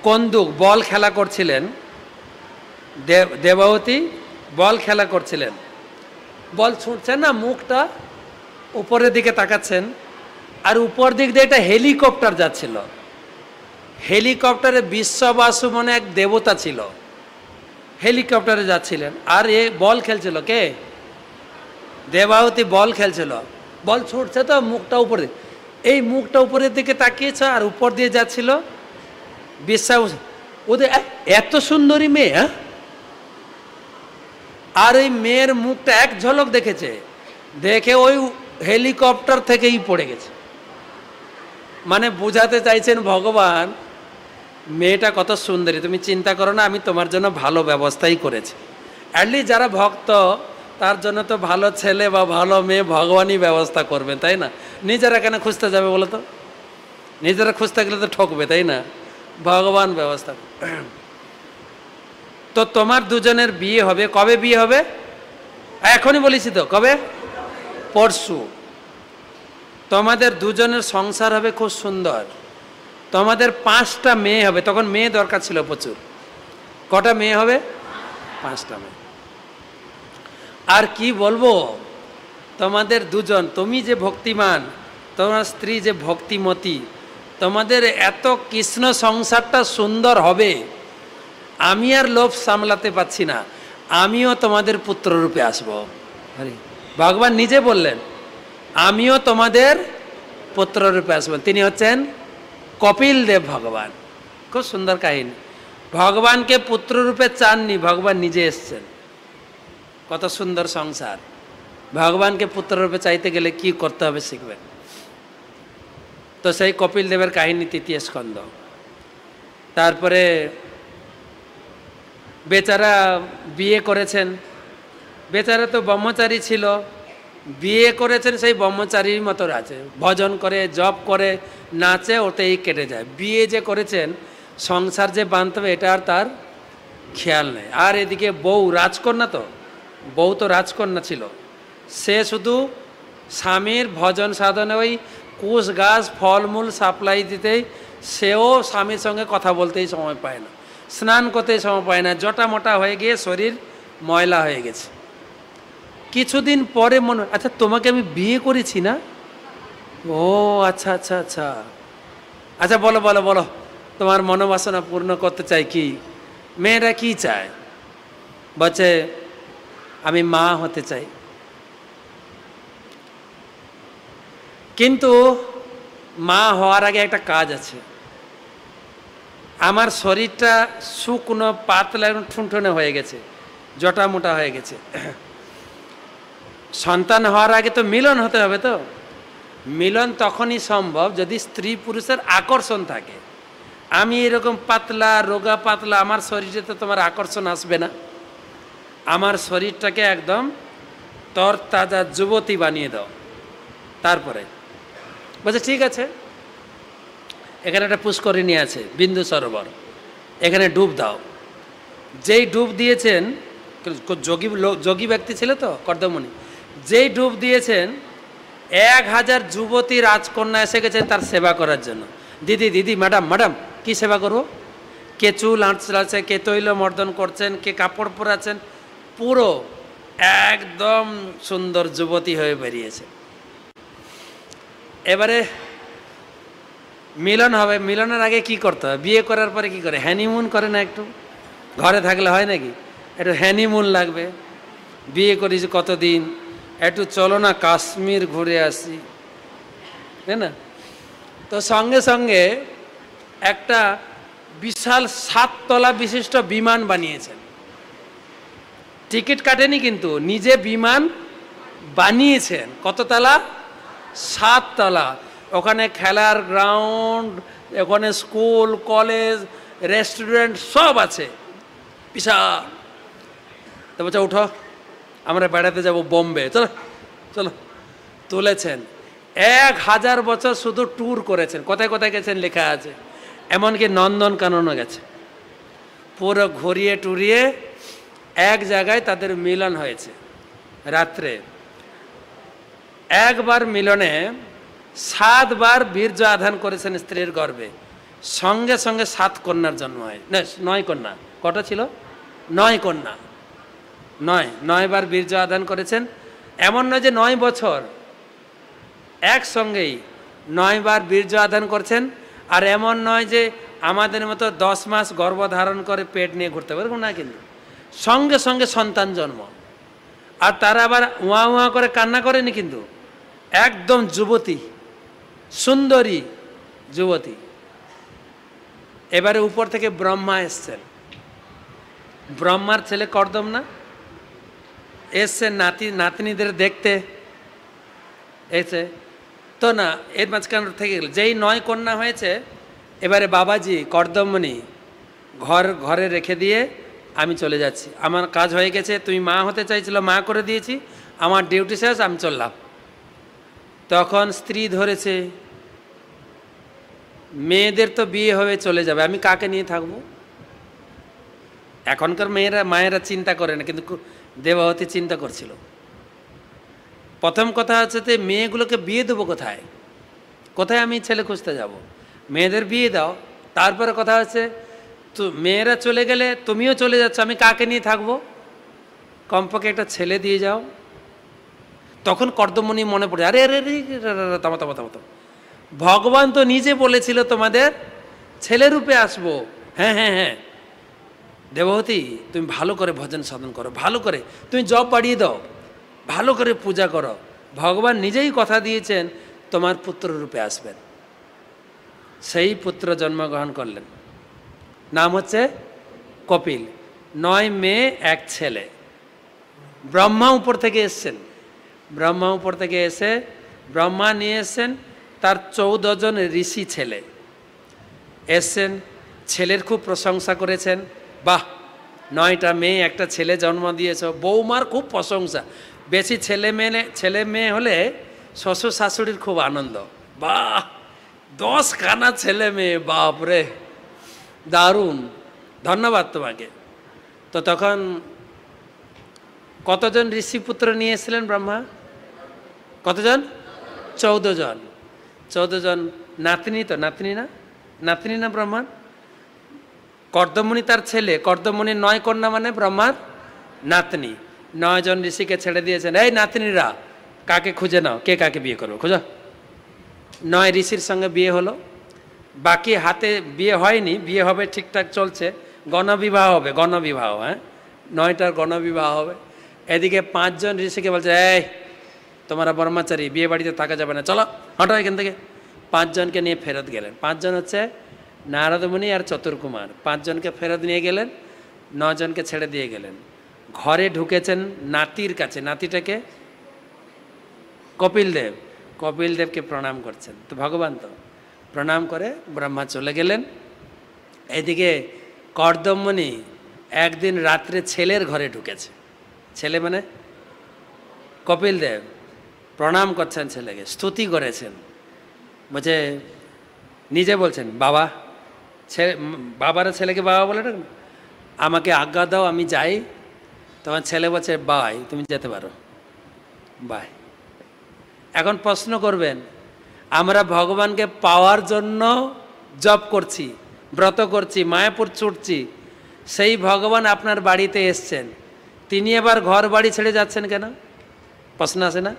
কন্দুক বল খেলা করছিলেন, দেবাহতী বল খেলা করছিলেন, বল ছুটছেন না, মুখটা উপরের দিকে তাকাচ্ছেন, আর উপর দিক দিয়ে একটা হেলিকপ্টার যাচ্ছিল। হেলিকপ্টারে বিশ্ববাসু মনে এক দেবতা ছিল, হেলিকপ্টারে যাচ্ছিলেন, আর এ বল খেলছিল কে, দেবাহতী বল খেলছিল। বল ছুটছে তো মুখটা উপরে, এই মুখটা উপরের দিকে তাকিয়েছে আর উপর দিয়ে যাচ্ছিল বিশ্বাস। ওদের এত সুন্দরী মেয়ে, হ্যাঁ, আর ওই মেয়ের মুখটা এক ঝলক দেখেছে, দেখে ওই হেলিকপ্টার থেকেই পড়ে গেছে। মানে বোঝাতে চাইছেন ভগবান, মেয়েটা কত সুন্দরী, তুমি চিন্তা করো না, আমি তোমার জন্য ভালো ব্যবস্থাই করেছি। অ্যাটলিস্ট যারা ভক্ত তার জন্য তো ভালো ছেলে বা ভালো মেয়ে ভগবানই ব্যবস্থা করবেন, তাই না? নিজেরা কেন খুঁজতে যাবে বলো তো, নিজেরা খুঁজতে গেলে তো ঠকবে, তাই না? ভগবান ব্যবস্থা। তো তোমার দুজনের বিয়ে হবে, কবে বিয়ে হবে, এখনই বলেছি তো, কবে, পরশু। তোমাদের দুজনের সংসার হবে খুব সুন্দর, তোমাদের 5টা মেয়ে হবে। তখন মেয়ে দরকার ছিল প্রচুর, কটা মেয়ে হবে, 5টা মেয়ে। আর কি বলবো, তোমাদের দুজন, তুমি যে ভক্তিমান, তোমার স্ত্রী যে ভক্তিমতী, তোমাদের এত কৃষ্ণ সংসারটা সুন্দর হবে, আমি আর লোভ সামলাতে পারছি না, আমিও তোমাদের পুত্ররূপে আসব। ভগবান নিজে বললেন আমিও তোমাদের পুত্ররূপে আসবেন। তিনি হচ্ছেন কপিল দেব ভগবান। খুব সুন্দর কাহিনী। ভগবানকে পুত্ররূপে চাননি, ভগবান নিজে এসছেন। কত সুন্দর সংসার। ভগবানকে পুত্ররূপে চাইতে গেলে কি করতে হবে শিখবেন। তো সেই কপিল দেবের কাহিনী 3য় স্কন্ধ। তারপরে বেচারা বিয়ে করেছেন, বেচারা তো ব্রহ্মচারী ছিল, বিয়ে করেছেন সেই ব্রহ্মচারীর মতো আছে, ভজন করে, জপ করে, নাচে, ওতেই কেটে যায়। বিয়ে যে করেছেন, সংসার যে বাঁধতে হবে এটা আর তার খেয়াল নেই। আর এদিকে বউ রাজকন্যা, তো বউ তো রাজকন্যা ছিল, সে শুধু স্বামীর ভজন সাধনে ওই কুশ গাছ ফলমূল সাপ্লাই দিতেই, সেও স্বামীর সঙ্গে কথা বলতেই সময় পায় না, স্নান করতেই সময় পায় না, জটা মোটা হয়ে গিয়ে শরীর ময়লা হয়ে গেছে। কিছুদিন পরে মনে, আচ্ছা তোমাকে আমি বিয়ে করেছি না, ও আচ্ছা আচ্ছা আচ্ছা আচ্ছা, বলো বলো বলো, তোমার মনোবাসনা পূর্ণ করতে চাই কি? মেয়েরা কি চায়? বলছে আমি মা হতে চাই। কিন্তু মা হওয়ার আগে একটা কাজ আছে। আমার শরীরটা শুকনো পাতলা এবং ঠুনঠুনে হয়ে গেছে, জটা মোটা হয়ে গেছে। সন্তান হওয়ার আগে তো মিলন হতে হবে। তো মিলন তখনই সম্ভব যদি স্ত্রী পুরুষের আকর্ষণ থাকে। আমি এরকম পাতলা রোগা পাতলা, আমার শরীরে তো তোমার আকর্ষণ আসবে না। আমার শরীরটাকে একদম তরতাজা যুবতী বানিয়ে দাও। তারপরে বলছে ঠিক আছে, এখানে একটা পুষ্করিণী আছে, বিন্দু সরোবর, এখানে ডুব দাও। যেই ডুব দিয়েছেন, যোগী ব্যক্তি ছিল তো কর্দমণি, যেই ডুব দিয়েছেন 1000 যুবতী রাজকন্যা এসে গেছেন তার সেবা করার জন্য। দিদি দিদি, ম্যাডাম ম্যাডাম, কি সেবা করবো? কে চুল আঁচড়াচ্ছে, কে তৈল মর্দন করছেন, কে কাপড় পরাচ্ছেন, পুরো একদম সুন্দর যুবতী হয়ে বেরিয়েছে। এবারে মিলন হবে। মিলনের আগে কি করতে হবে? বিয়ে করার পরে কি করে? হ্যানিমুন করে না? একটু ঘরে থাকলে হয় নাকি? একটু হ্যানিমুন লাগবে। বিয়ে করেছি কতদিন, একটু চলো না কাশ্মীর ঘুরে আসি, তাই না? তো সঙ্গে সঙ্গে একটা বিশাল 7 তলা বিশিষ্ট বিমান বানিয়েছেন। টিকিট কাটেনি, কিন্তু নিজে বিমান বানিয়েছেন। কত তলা? 7 তলা। ওখানে খেলার গ্রাউন্ড, ওখানে স্কুল কলেজ রেস্টুরেন্ট সব আছে, বিশাল। তো বলছে উঠো, আমরা বেড়াতে যাব বোম্বে, চলো চলো। তুলেছেন। 1000 বছর শুধু ট্যুর করেছেন। কোথায় কোথায় গেছেন লেখা আছে। এমনকি নন্দনকাননও গেছে। পুরো ঘুরিয়ে টুরিয়ে এক জায়গায় তাদের মিলন হয়েছে রাত্রে। একবার মিলনে 7 বার বীর্য আধান করেছেন স্ত্রীর গর্ভে। সঙ্গে সঙ্গে 7 কন্যার জন্ম হয়, না 9 কন্যা। কটা ছিল? 9 কন্যা। 9 বার বীর্য আধান করেছেন। এমন নয় যে 9 বছর, একসঙ্গেই 9 বার বীর্য আধান করছেন। আর এমন নয় যে আমাদের মতো 10 মাস গর্ভধারণ করে পেট নিয়ে ঘুরতে পারবো না, কিন্তু সঙ্গে সঙ্গে সন্তান জন্ম। আর তারা আবার উয়া উয়া করে কান্না করেনি, কিন্তু একদম যুবতী, সুন্দরী যুবতী। এবারে উপর থেকে ব্রহ্মা এসছেন। ব্রহ্মার ছেলে কর্দম না, এসছেন নাতনিদের দেখতে এসে। তো না, এর মাঝখান থেকে গেল। যেই 9 কন্যা হয়েছে, এবারে বাবাজি কর্দমণি ঘরে রেখে দিয়ে আমি চলে যাচ্ছি, আমার কাজ হয়ে গেছে। তুমি মা হতে চাইছিল, মা করে দিয়েছি, আমার ডিউটি শেষ, আমি চললাম। তখন স্ত্রী ধরেছে, মেয়েদের তো বিয়ে হয়ে চলে যাবে, আমি কাকে নিয়ে থাকবো? এখনকার মায়েরা চিন্তা করে না, কিন্তু দেবাবতী চিন্তা করছিল। প্রথম কথা হচ্ছে যে মেয়েগুলোকে বিয়ে দেবো কোথায়? কোথায় আমি ছেলে খুঁজতে যাব? মেয়েদের বিয়ে দাও। তারপরে কথা হচ্ছে তো মেয়েরা চলে গেলে তুমিও চলে যাচ্ছ, আমি কাকে নিয়ে থাকবো? কমপক্ষে একটা ছেলে দিয়ে যাও। তখন কর্দমণি মনে পড়ে, আরে আরে থামো থামো থামো, ভগবান তো নিজে বলেছিল তোমাদের ছেলে রূপে আসবো। হ্যাঁ হ্যাঁ হ্যাঁ, দেবতী তুমি ভালো করে ভজন সাধন করো, ভালো করে তুমি জপ বাড়িয়ে দাও, ভালো করে পূজা করো। ভগবান নিজেই কথা দিয়েছেন তোমার পুত্র রূপে আসবেন। সেই পুত্র জন্মগ্রহণ করলেন, নাম হচ্ছে কপিল। 9 মেয়ে 1 ছেলে। ব্রহ্মা উপর থেকে এসছেন। ব্রহ্মা উপর থেকে এসে ব্রহ্মা নিয়ে এসছেন তার 14 জন ঋষি ছেলে এসছেন। ছেলের খুব প্রশংসা করেছেন। বাহ, 9টা মেয়ে 1টা ছেলে জন্ম দিয়েছ। বৌমার খুব প্রশংসা। বেশি ছেলে মেয়ে হলে শ্বশুর শাশুড়ির খুব আনন্দ। বাহ, 10 খানা ছেলে মেয়ে, বাপরে দারুণ, ধন্যবাদ তোমাকে। তো তখন কতজন ঋষিপুত্র নিয়ে এসেছিলেন ব্রহ্মা? কতজন? 14 জন। 14 জন নাতনি। তো নাতনি না ব্রহ্মার? কর্দমণি তার ছেলে। কর্দমণির 9 কন্যা মানে ব্রহ্মার নাতনি। 9 জন ঋষিকে ছেড়ে দিয়েছেন, এই নাতনিরা কাকে খুঁজে নাও, কে কাকে বিয়ে করবে খোঁজো। 9 ঋষির সঙ্গে বিয়ে হলো। বাকি হাতে বিয়ে হয়নি, বিয়ে হবে, ঠিকঠাক চলছে। গণবিবাহ হবে, গণবিবাহ। হ্যাঁ, 9টার গণবিবাহ হবে। এদিকে 5 জন ঋষিকে বলছে, এই তোমরা ব্রহ্মচারী, বিয়ে বাড়িতে থাকা যাবে না, চলো হটো এখান থেকে। 5 জনকে নিয়ে ফেরত গেলেন। 5 জন হচ্ছে নারদমুনি আর চতুর্কুমার। 5 জনকে ফেরত নিয়ে গেলেন, 9 জনকে ছেড়ে দিয়ে গেলেন। ঘরে ঢুকেছেন নাতির কাছে, নাতিটাকে কপিলদেব, কপিলদেবকে প্রণাম করছেন। তো ভগবান তো প্রণাম করে ব্রহ্মা চলে গেলেন। এদিকে কর্দমমণি একদিন রাত্রে ছেলের ঘরে ঢুকেছে। ছেলে মানে কপিলদেব প্রণাম করছেন ছেলেকে, স্তুতি করেছেন। বলছে, নিজে বলছেন বাবা, বাবারা ছেলেকে বাবা বলে না, আমাকে আজ্ঞা দাও আমি যাই। তখন ছেলে বলছে, বাই, তুমি যেতে পারো, বাই। এখন প্রশ্ন করবেন, আমরা ভগবানকে পাওয়ার জন্য জপ করছি, ব্রত করছি, মায়াপুর ছুটছি, সেই ভগবান আপনার বাড়িতে এসছেন, তিনি এবার ঘর বাড়ি ছেড়ে যাচ্ছেন কেন? প্রশ্ন আসে না,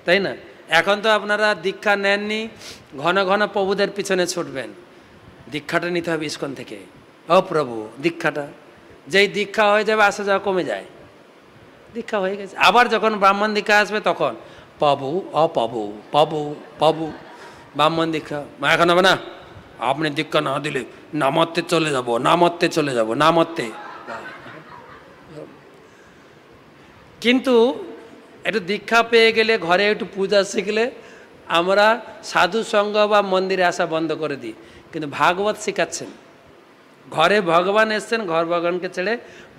তাই না? এখন তো আপনারা দীক্ষা নেননি, ঘন ঘন প্রভুদের পিছনে ছুটবেন। দীক্ষাটা নিতে হবে ইস্কন থেকে। ও প্রভু, দীক্ষাটা, যেই দীক্ষা হয়ে যাবে আসা যাওয়া কমে যায়। দীক্ষা হয়ে গেছে, আবার যখন ব্রাহ্মণ দীক্ষা আসবে তখন পাবু অপাবু পাবু পাবু ব্রাহ্মণ দীক্ষা এখন হবে না। আপনি দীক্ষা না দিলে নামত্তে চলে যাব, নামত্তে চলে যাব, নামত্তে। কিন্তু একটু দীক্ষা পেয়ে গেলে, ঘরে একটু পূজা শিখলে আমরা সাধু সঙ্গ বা মন্দিরে আসা বন্ধ করে দিই। কিন্তু ভাগবত শেখাচ্ছেন, ঘরে ভগবান এসছেন, ঘর ভগবানকে ছেড়ে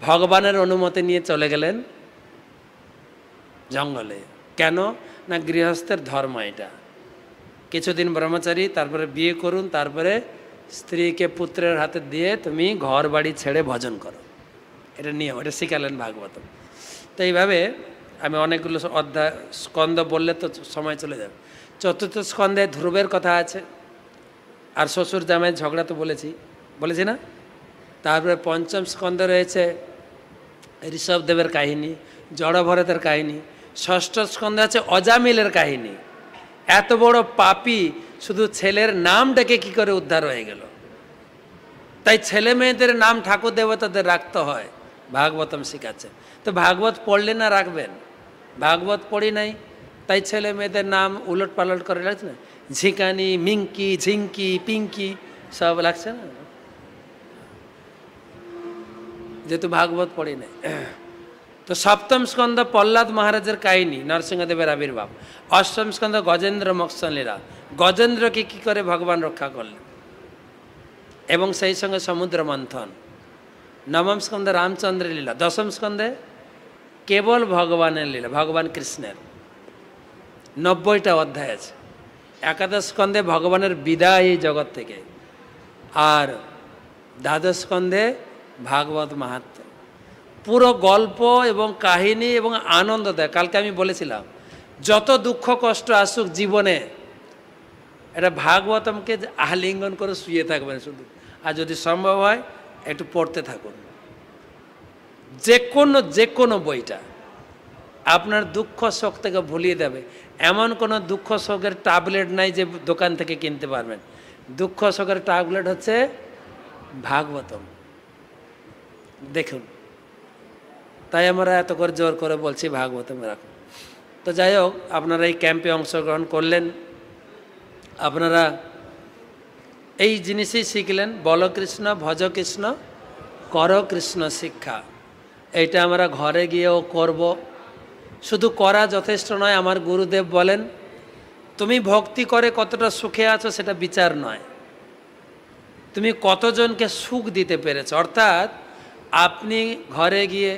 ভগবানের অনুমতি নিয়ে চলে গেলেন জঙ্গলে। কেন না, গৃহস্থের ধর্ম এটা। কিছুদিন ব্রহ্মচারী, তারপরে বিয়ে করুন, তারপরে স্ত্রীকে পুত্রের হাতে দিয়ে তুমি ঘর বাড়ি ছেড়ে ভজন করো, এটা নিয়ম, এটা শিখালেন ভাগবত। তো এইভাবে আমি অনেকগুলো অধ্যায় স্কন্দ বললে তো সময় চলে যাবে। চতুর্থ স্কন্ধে ধ্রুবের কথা আছে, আর শ্বশুর জামাইয়ের ঝগড়া তো বলেছি না। তারপরে পঞ্চম স্কন্ধে রয়েছে ঋষভদেবের কাহিনী, জড়ভরতের কাহিনী। ষষ্ঠ স্কন্ধে আছে অজামিলের কাহিনী। এত বড় পাপী শুধু ছেলের নাম ডেকে কি করে উদ্ধার হয়ে গেল। তাই ছেলে মেয়েদের নাম ঠাকুর দেবতাদের রাখতে হয়, ভাগবতম শিখাচ্ছে। তো ভাগবত পড়লে না রাখবেন, ভাগবত পড়ি নাই, তাই ছেলে মেয়েদের নাম উলট পালট করে লাগছে না, ঝিকানি, মিঙ্কি, ঝিঙ্কি, পিঙ্কি সব লাগছে না, যেহেতু ভাগবত পড়ি নাই। তো সপ্তম স্কন্ধ প্রহ্লাদ মহারাজের কাহিনী, নরসিংহদেবের আবির্ভাব। অষ্টম স্কন্ধ গজেন্দ্র মোক্ষণ লীলা, গজেন্দ্রকে কী করে ভগবান রক্ষা করলেন, এবং সেই সঙ্গে সমুদ্র মন্থন। নবম স্কন্ধে রামচন্দ্রের লীলা। দশম স্কন্ধে কেবল ভগবানের লীলা, ভগবান কৃষ্ণের 90টা অধ্যায় আছে। একাদশ স্কন্ধে ভগবানের বিদায় এই জগৎ থেকে, আর দ্বাদশ স্কন্ধে ভাগবত মাহাত্ম্য। পুরো গল্প এবং কাহিনী এবং আনন্দ দেয়। কালকে আমি বলেছিলাম, যত দুঃখ কষ্ট আসুক জীবনে, এটা ভাগবতমকে আলিঙ্গন করে শুয়ে থাকবেন শুধু, আর যদি সম্ভব হয় একটু পড়তে থাকুন। যে কোনো বইটা আপনার দুঃখ শোক থেকে ভুলিয়ে দেবে। এমন কোনো দুঃখ শোকের ট্যাবলেট নাই যে দোকান থেকে কিনতে পারবেন। দুঃখ শোকের ট্যাবলেট হচ্ছে ভাগবতম। দেখুন, তাই আমরা এত করে জোর করে বলছি ভাগবতম রাখুন। তো যাই হোক, আপনারা এই ক্যাম্পে অংশগ্রহণ করলেন, আপনারা এই জিনিসই শিখলেন, বল কৃষ্ণ, ভজ কৃষ্ণ, কর কৃষ্ণ শিক্ষা। এইটা আমরা ঘরে গিয়েও করব। শুধু করা যথেষ্ট নয়, আমার গুরুদেব বলেন তুমি ভক্তি করে কতটা সুখে আছো সেটা বিচার নয়, তুমি কতজনকে সুখ দিতে পেরেছ। অর্থাৎ আপনি ঘরে গিয়ে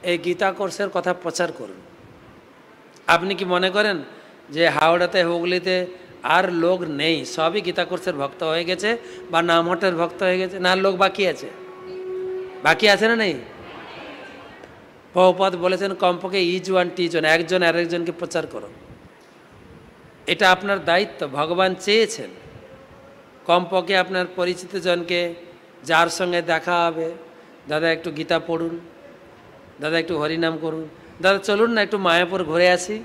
এই গীতা কোর্সের কথা প্রচার করুন। আপনি কি মনে করেন যে হাওড়াতে হুগলিতে আর লোক নেই, সবই গীতা কোর্সের ভক্ত হয়ে গেছে বা নামহটের ভক্ত হয়ে গেছে? না, লোক বাকি আছে, বাকি আছে না নেই? প্রভুপাদ বলেছেন কমপক্ষে ইজ ওয়ান টিজ ওয়ান, একজন আরেকজনকে প্রচার করো। এটা আপনার দায়িত্ব, ভগবান চেয়েছেন কমপক্ষে আপনার পরিচিত জনকে, যার সঙ্গে দেখা হবে, দাদা একটু গীতা পড়ুন, দাদা একটু হরিনাম করুন, দাদা চলুন না একটু মায়াপুর ঘুরে আসি,